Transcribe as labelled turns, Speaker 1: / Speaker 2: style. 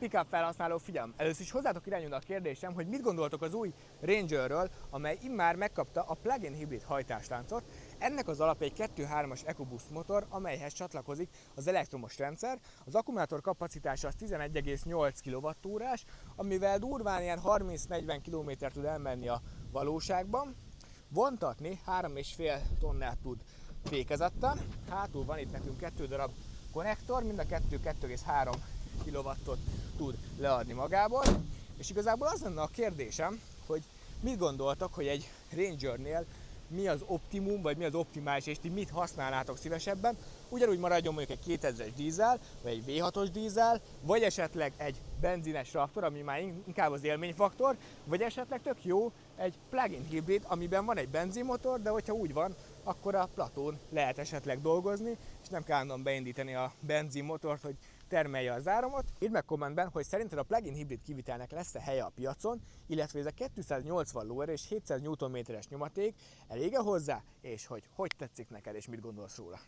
Speaker 1: Pickup felhasználó, figyelm! Először is hozzátok irányulna a kérdésem, hogy mit gondoltok az új Rangerről, amely immár megkapta a plug-in hibrid hajtásláncot. Ennek az alapja egy 2.3-as EcoBoost motor, amelyhez csatlakozik az elektromos rendszer. Az akkumulátor kapacitása az 11,8 kWh, amivel durván ilyen 30-40 km tud elmenni a valóságban. Vontatni 3,5 tonnát tud fékezettel. Hátul van itt nekünk 2 darab konnektor, mind a kettő 2,3 kW-ot tud leadni magából. És igazából az lenne a kérdésem, hogy mit gondoltak, hogy egy Rangernél mi az optimum, vagy mi az optimális, és ti mit használnátok szívesebben. Ugyanúgy maradjon mondjuk egy 2000-es dízel, vagy egy V6-os dízel, vagy esetleg egy benzines Raptor, ami már inkább az élményfaktor, vagy esetleg tök jó egy plug-in hibrid, amiben van egy benzinmotor, de hogyha úgy van, akkor a platón lehet esetleg dolgozni, és nem kell állandóan beindítani a benzinmotort, hogy termelje az áramot. Írd meg kommentben, hogy szerinted a plug-in hibrid kivitelnek lesz-e helye a piacon, illetve ez a 280 lóerő és 700 Nm-es nyomaték elég-e hozzá, és hogy tetszik neked, és mit gondolsz róla.